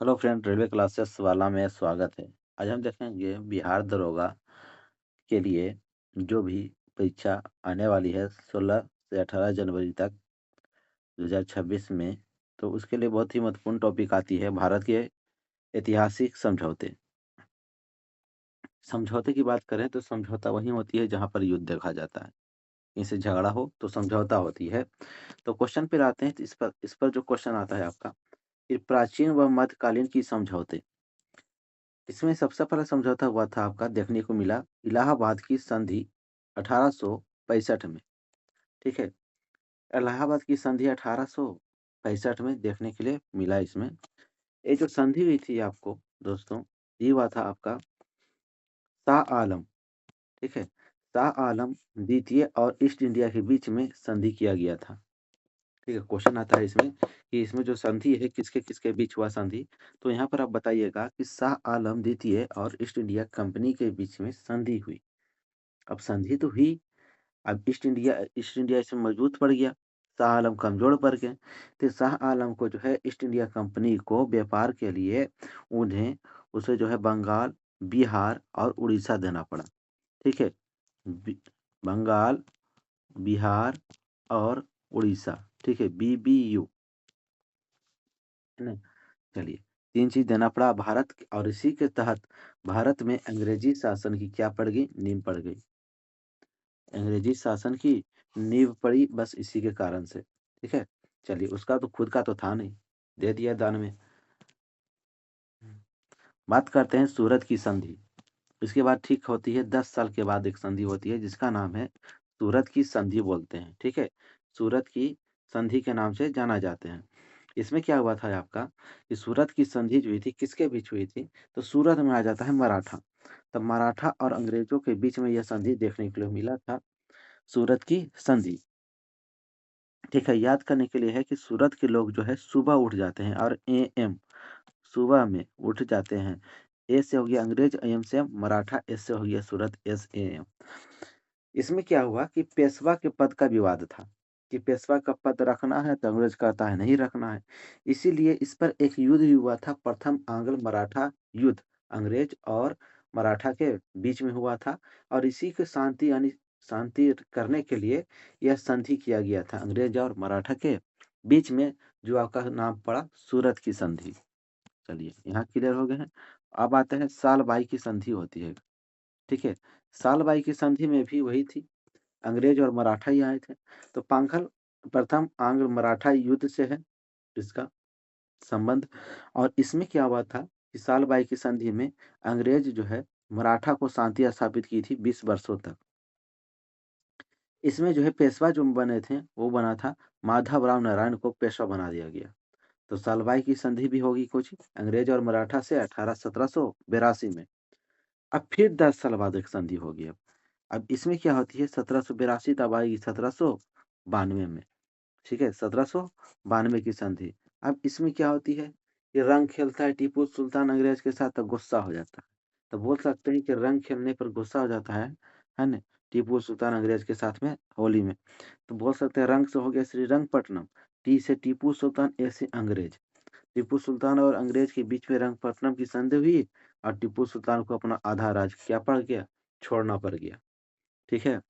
Hello friend, railway classes वाला में स्वागत है। आज हम देखेंगे बिहार दरोगा के लिए जो भी परीक्षा आने वाली है 16 से 18 जनवरी तक 2026 में। तो उसके लिए बहुत ही महत्वपूर्ण टॉपिक आती है भारत के ऐतिहासिक समझौते। समझौते की बात करें तो समझौता वही होती है जहाँ पर युद्ध देखा जाता है, इनसे झगड़ा हो तो समझौता होती है। तो क्वेश्चन पर आते हैं, तो इस पर जो क्वेश्चन आता है आपका, फिर प्राचीन व मध्यकालीन की समझौते। इसमें सबसे पहला समझौता हुआ था आपका, देखने को मिला इलाहाबाद की संधि 1865 में। ठीक है, इलाहाबाद की संधि 1865 में देखने के लिए मिला। इसमें ये जो संधि हुई थी आपको दोस्तों, ये हुआ था आपका शाह आलम। ठीक है, शाह आलम द्वितीय और ईस्ट इंडिया के बीच में संधि किया गया था। ठीक है, क्वेश्चन आता है इसमें कि इसमें जो संधि है किसके किसके बीच हुआ संधि। तो यहाँ पर आप बताइएगा कि शाह आलम द्वितीय और ईस्ट इंडिया कंपनी के बीच में संधि हुई। अब संधि तो हुई, अब ईस्ट इंडिया इसमें मजबूत पड़ गया, शाह आलम कमजोर पड़ गए। तो शाह आलम को जो है ईस्ट इंडिया कंपनी को व्यापार के लिए उन्हें उसे जो है बंगाल, बिहार और उड़ीसा देना पड़ा। ठीक है, बंगाल, बिहार और उड़ीसा। ठीक है, BBU है ना। चलिए, तीन चीज देना पड़ा और इसी के तहत भारत में अंग्रेजी शासन की क्या पड़ गई, नींव पड़ गई। अंग्रेजी शासन की नींव पड़ी बस इसी के कारण से। ठीक है, चलिए, उसका तो खुद का तो था नहीं, दे दिया दान में। बात करते हैं सूरत की संधि। इसके बाद ठीक होती है 10 साल के बाद एक संधि होती है जिसका नाम है सूरत की संधि बोलते हैं। ठीक है, सूरत की संधि के नाम से जाना जाते हैं। इसमें क्या हुआ था आपका कि सूरत की संधि जो हुई थी किसके बीच हुई थी, तो सूरत में आ जाता है मराठा। तब मराठा और अंग्रेजों के बीच में यह संधि देखने के लिए मिला था, सूरत की संधि। ठीक है, याद करने के लिए है कि सूरत के लोग जो है सुबह उठ जाते हैं और AM सुबह में उठ जाते हैं। ए से हो गया अंग्रेज, AM से मराठा, एस से हो गया सूरत, SAM। इसमें क्या हुआ कि पेशवा के पद का विवाद था कि पेशवा का पद रखना है तो अंग्रेज कहता है नहीं रखना है। इसीलिए इस पर एक युद्ध भी हुआ था, प्रथम आंग्ल मराठा युद्ध, अंग्रेज और मराठा के बीच में हुआ था। और इसी के शांति यानी शांति करने के लिए यह संधि किया गया था अंग्रेज और मराठा के बीच में, जो आपका नाम पड़ा सूरत की संधि। चलिए, यहाँ क्लियर हो गए हैं। अब आते हैं साल बाई की संधि होती है। ठीक है, साल बाई की संधि में भी वही थी, अंग्रेज और मराठा ही आए थे। तो पांखल प्रथम आंग्ल मराठा युद्ध से है इसका संबंध। और इसमें क्या हुआ था कि साल बाई की संधि में अंग्रेज जो है मराठा को शांति स्थापित की थी 20 वर्षों तक। इसमें जो है पेशवा जो बने थे वो बना था माधवराव नारायण को पेशवा बना दिया गया। तो सालबाई की संधि भी होगी कुछ अंग्रेज और मराठा से 1782 में। अब फिर 10 साल बाद एक संधि होगी। अब इसमें क्या होती है, 1782 तब आएगी 1792 में। ठीक है, 1792 की संधि। अब इसमें क्या होती है, ये रंग खेलता है टीपू सुल्तान अंग्रेज के साथ तो गुस्सा हो जाता है। तो बोल सकते हैं कि रंग खेलने पर गुस्सा हो जाता है ना। टीपू सुल्तान अंग्रेज के साथ में होली में, तो बोल सकते हैं रंग से हो गया श्रीरंगपट्टनम, टी से टीपू सुल्तान, ए से अंग्रेज। टीपू सुल्तान और अंग्रेज के बीच में रंगपट्टनम की संधि हुई और टीपू सुल्तान को अपना आधा राज क्या पड़ गया, छोड़ना पड़ गया। ठीक है,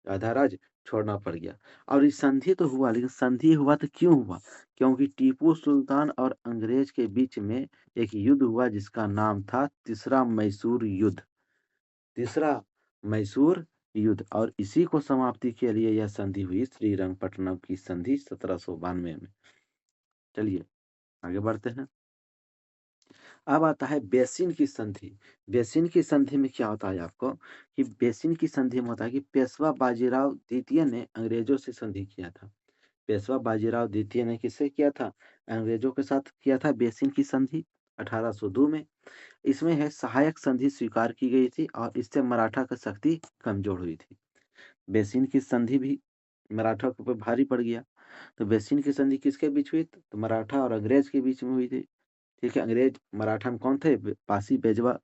आधा राज छोड़ना पड़ गया। और इस संधि तो हुआ, लेकिन संधि हुआ तो क्यों हुआ, क्योंकि टीपू सुल्तान और अंग्रेज के बीच में एक युद्ध हुआ जिसका नाम था तीसरा मैसूर युद्ध। तीसरा मैसूर युद्ध, और इसी को समाप्ति के लिए यह संधि हुई श्रीरंगपट्टनम की संधि 1792 में। चलिए, आगे बढ़ते हैं। अब आता है बेसिन की संधि। बेसिन की संधि में क्या होता है आपको कि बेसिन की संधि में होता है कि पेशवा बाजीराव द्वितीय ने अंग्रेजों से संधि किया था। पेशवा बाजीराव द्वितीय ने किससे किया था, अंग्रेजों के साथ किया था बेसिन की संधि 1802 में। इसमें है सहायक संधि स्वीकार की गई थी और इससे मराठा का शक्ति कमजोर हुई थी। बेसिन की संधि भी मराठा के ऊपर भारी पड़ गया। तो बेसिन की संधि किसके बीच हुई, तो मराठा और अंग्रेज के बीच में हुई थी। ठीक है, अंग्रेज मराठा में कौन थे, पासी बेजवा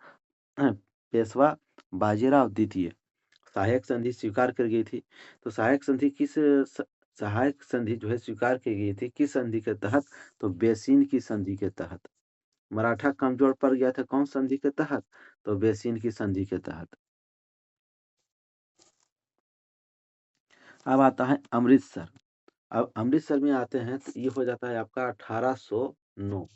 पेशवा बाजीराव द्वितीय। सहायक संधि स्वीकार कर गई थी। तो सहायक संधि जो है स्वीकार की गई थी किस संधि के तहत, तो बेसिन की संधि के तहत। मराठा कमजोर पड़ गया था कौन संधि के तहत? तो बेसिन की संधि के तहत। अब आता है अमृतसर। अब अमृतसर में आते हैं तो ये हो जाता है आपका 1809।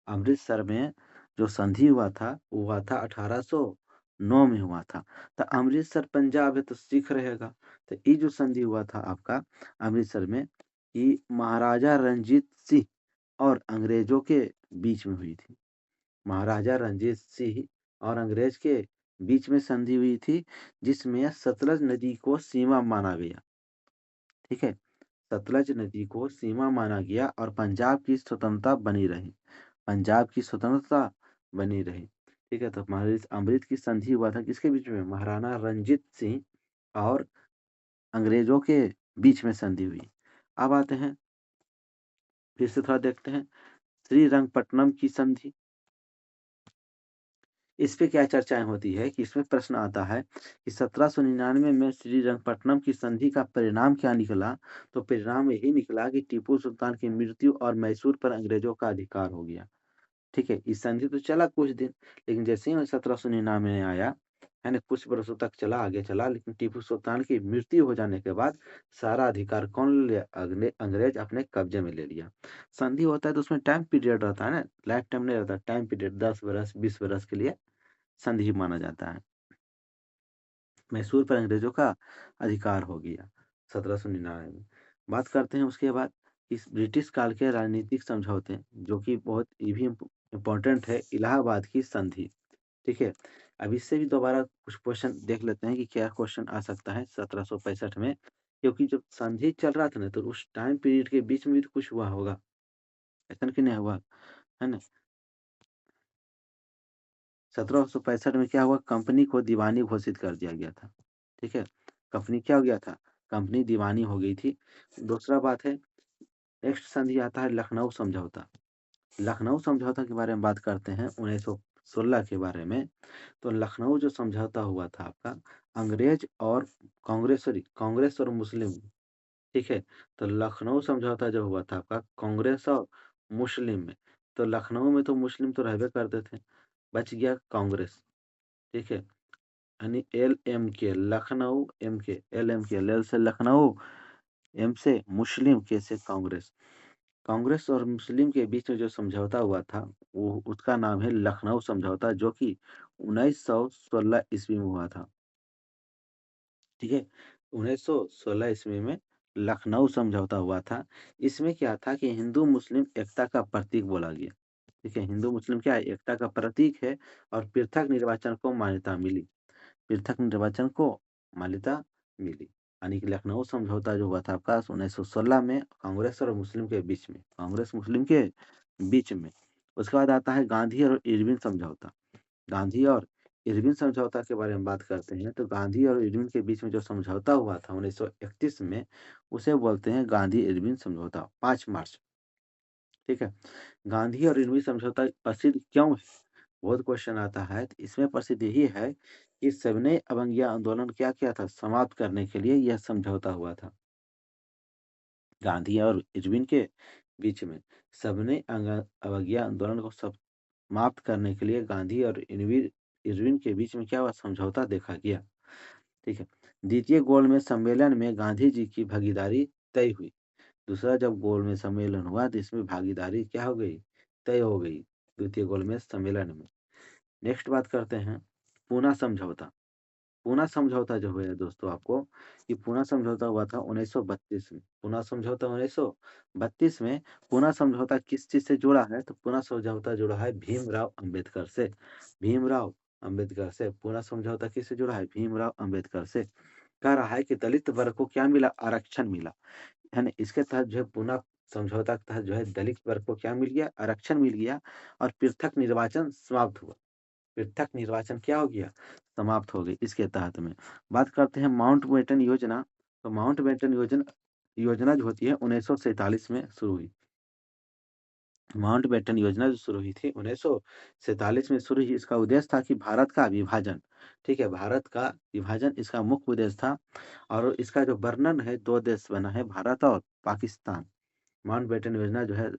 अमृतसर में जो संधि हुआ था वो हुआ था 1809 में हुआ था। तो अमृतसर पंजाब है तो सिख रहेगा। तो ये जो संधि हुआ था आपका अमृतसर में, ये महाराजा रंजीत सिंह और अंग्रेजों के बीच में हुई थी। महाराजा रंजीत सिंह और अंग्रेज के बीच में संधि हुई थी, जिसमें सतलज नदी को सीमा माना गया। ठीक है, सतलज नदी को सीमा माना गया और पंजाब की स्वतंत्रता बनी रही। पंजाब की स्वतंत्रता बनी रही। ठीक है, तो अमृत की संधि हुआ था किसके बीच में? महाराणा रंजीत सिंह और अंग्रेजों के बीच में संधि हुई। अब आते हैं, फिर से थोड़ा देखते हैं श्रीरंगपट्टनम की संधि। इस पे क्या चर्चाएं होती है कि इसमें प्रश्न आता है कि 1799 में श्रीरंगपट्टनम की संधि का परिणाम क्या निकला? तो परिणाम यही निकला कि टीपू सुल्तान की मृत्यु और मैसूर पर अंग्रेजों का अधिकार हो गया। ठीक है, इस संधि तो चला कुछ दिन, लेकिन जैसे ही 1799 में आया है ना, कुछ वर्षों तक चला, आगे चला, लेकिन टीपू सुल्तान की मृत्यु हो जाने के बाद सारा अधिकार कौन ले लिया? अंग्रेज अपने कब्जे में ले लिया। संधि होता है तो उसमें टाइम पीरियड रहता है ना, लाइफ टाइम नहीं रहता, टाइम पीरियड 10 वर्ष 20 वर्ष के लिए संधि माना जाता है। मैसूर पर अंग्रेजों का अधिकार हो गया 1799 में। बात करते हैं उसके बाद इस ब्रिटिश काल के राजनीतिक समझौते, जो कि बहुत ये भी इम्पोर्टेंट है, इलाहाबाद की संधि। ठीक है, अब इससे भी दोबारा कुछ क्वेश्चन देख लेते हैं कि क्या क्वेश्चन आ सकता है 1765 में, क्योंकि जब संधि चल रहा था ना तो उस टाइम पीरियड के बीच में भी तो कुछ हुआ होगा, ऐसा कि नहीं हुआ, है ना। 1765 में क्या हुआ? कंपनी को दीवानी घोषित कर दिया गया था। ठीक है, कंपनी क्या हो गया था? कंपनी दीवानी हो गई थी। दूसरा बात है, नेक्स्ट संधि आता है लखनऊ समझौता। लखनऊ समझौता के बारे में बात करते हैं 1916 के बारे में। तो लखनऊ जो समझौता हुआ था आपका अंग्रेज और कांग्रेस और मुस्लिम। ठीक है, तो लखनऊ समझौता जो हुआ था आपका कांग्रेस और मुस्लिम में। तो लखनऊ में तो मुस्लिम तो रहबे करते थे, बच गया कांग्रेस। ठीक है, यानी LMK, लखनऊ MK, LMK, लेल से लखनऊ, एम से मुस्लिम, के से कांग्रेस। कांग्रेस और मुस्लिम के बीच में जो समझौता हुआ था वो उसका नाम है लखनऊ समझौता, जो कि 1916 ईस्वी में हुआ था। ठीक है, 1916 ईस्वी में लखनऊ समझौता हुआ था। इसमें क्या था कि हिंदू मुस्लिम एकता का प्रतीक बोला गया। ठीक है, हिंदू मुस्लिम क्या है? एकता का प्रतीक है। और पृथक निर्वाचन को मान्यता मिली। पृथक निर्वाचन को मान्यता मिली। यानी कि लखनऊ समझौता जो हुआ था आपका 1916 में कांग्रेस और मुस्लिम के बीच में, कांग्रेस मुस्लिम के बीच में। उसके बाद आता है गांधी और इरविन समझौता। गांधी और इरविन समझौता के बारे में बात करते हैं तो गांधी और इरविन के बीच में जो समझौता हुआ था 1931 में, उसे बोलते हैं गांधी इरविन समझौता, 5 मार्च। ठीक है, गांधी और इरविन समझौता प्रसिद्ध क्यों है? बहुत क्वेश्चन आता है। तो इसमें प्रसिद्ध यही है कि सविनय अवज्ञा आंदोलन क्या किया था? समाप्त करने के लिए यह समझौता हुआ था गांधी और इरविन के बीच में। सविनय अवज्ञा आंदोलन को समाप्त करने के लिए गांधी और इरविन के बीच में क्या हुआ? समझौता देखा गया। ठीक है, द्वितीय गोलमेज सम्मेलन में गांधी जी की भागीदारी तय हुई। दूसरा जब गोलमेज सम्मेलन हुआ तो इसमें भागीदारी क्या हो गई? तय हो गई, द्वितीय गोलमेज सम्मेलन में। नेक्स्ट बात करते हैं पूना समझौता। पूना समझौता जो हुआ है दोस्तों आपको, ये पूना समझौता हुआ था 1932 में। पूना समझौता 1932 में। पूना समझौता किस चीज से जुड़ा है? तो पूना समझौता जुड़ा है भीमराव अंबेडकर से। भीमराव अंबेडकर से पूना समझौता किससे जुड़ा है? भीमराव अंबेडकर से। कह रहा है कि दलित वर्ग को क्या मिला? आरक्षण मिला। है ना, इसके तहत जो है पूना समझौता के तहत जो है दलित वर्ग को क्या मिल गया? आरक्षण मिल गया। और पृथक निर्वाचन समाप्त हुआ। पृथक निर्वाचन क्या हो गया? समाप्त हो गई इसके तहत में। बात करते हैं माउंटबेटन योजना। तो माउंटबेटन योजना योजना जो होती है 1947 में शुरू हुई। माउंटबेटन योजना जो शुरू हुई थी 1947 में शुरू हुई। इसका उद्देश्य था कि भारत का विभाजन। ठीक है, भारत का विभाजन इसका मुख्य उद्देश्य था। और इसका जो वर्णन है, 2 देश बना है, भारत और पाकिस्तान। माउंटबेटन योजना जो है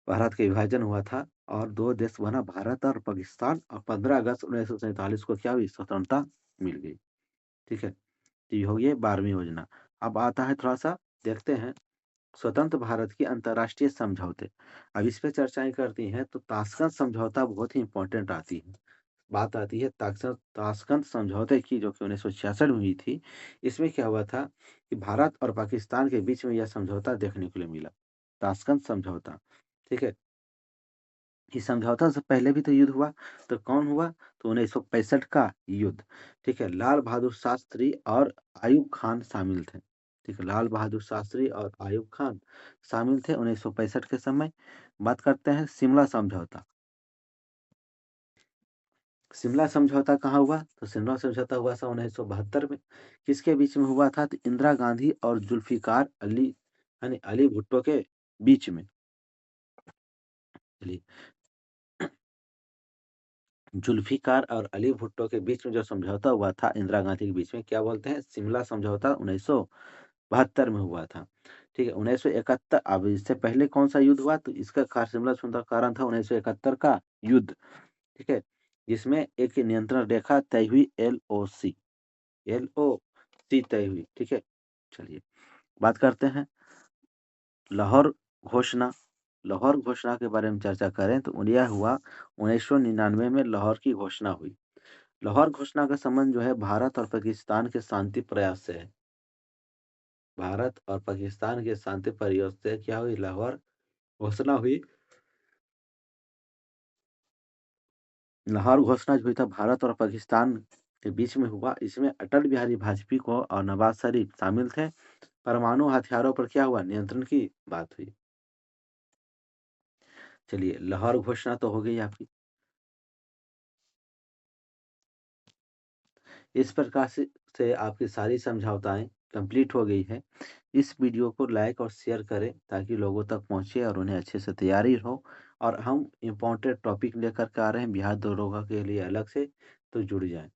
भारत का विभाजन हुआ था और दो देश बना भारत और पाकिस्तान, और 15 अगस्त 1947 को क्या हुई, स्वतंत्रता मिल गई। ठीक है, तो ये हो गई 12वीं योजना। अब आता है थोड़ा सा देखते हैं स्वतंत्र भारत की अंतर्राष्ट्रीय समझौते। अब इस पे चर्चाएं करती हैं तो ताशकंद समझौता बहुत ही इंपॉर्टेंट आती है, बात आती है ताशकंद समझौते की, जो कि 1966 में हुई थी। इसमें क्या हुआ था कि भारत और पाकिस्तान के बीच में यह समझौता देखने को लिए मिला, ताशकंद समझौता। ठीक है, इस समझौता से पहले भी तो युद्ध हुआ, तो कौन हुआ, तो 1965 का युद्ध। ठीक है, लाल बहादुर शास्त्री और आयूब खान शामिल थे। ठीक है, लाल बहादुर शास्त्री और आयूब खान शामिल थे 1965 के समय। बात करते हैं शिमला समझौता। शिमला समझौता कहाँ हुआ, तो शिमला समझौता हुआ था 1972 में। किसके बीच में हुआ था, तो इंदिरा गांधी और जुल्फिकार अली, यानी अली भुट्टो के बीच में। चलिए, जुल्फिकार और अली भुट्टो के बीच में जो समझौता हुआ था इंदिरा गांधी के बीच में, क्या बोलते हैं, शिमला समझौता 1972 में हुआ था। ठीक है, 1971, अब इससे पहले कौन सा युद्ध हुआ, तो इसका शिमला समझौता का कारण था 1971 का युद्ध। ठीक है, जिसमें एक नियंत्रण रेखा तय हुई, एल ओ सी तय हुई। ठीक है, चलिए बात करते हैं लाहौर घोषणा। लाहौर घोषणा के बारे में चर्चा करें तो यह हुआ 1999 में लाहौर की घोषणा हुई। लाहौर घोषणा का संबंध जो है भारत और पाकिस्तान के शांति प्रयास से है। भारत और पाकिस्तान के शांति प्रयास से क्या हुई, लाहौर घोषणा हुई। लाहौर घोषणा जो हुई था भारत और पाकिस्तान के बीच में हुआ। इसमें अटल बिहारी वाजपेयी को और नवाज शरीफ शामिल थे। परमाणु हथियारों पर क्या हुआ, नियंत्रण की बात हुई। चलिए, लाहौर घोषणा तो हो गई आपकी। इस प्रकार से आपकी सारी समझौताएं कंप्लीट हो गई है। इस वीडियो को लाइक और शेयर करें ताकि लोगों तक पहुंचे और उन्हें अच्छे से तैयारी हो। और हम इम्पोर्टेंट टॉपिक लेकर के आ रहे हैं बिहार दरोगा के लिए अलग से, तो जुड़ जाएं।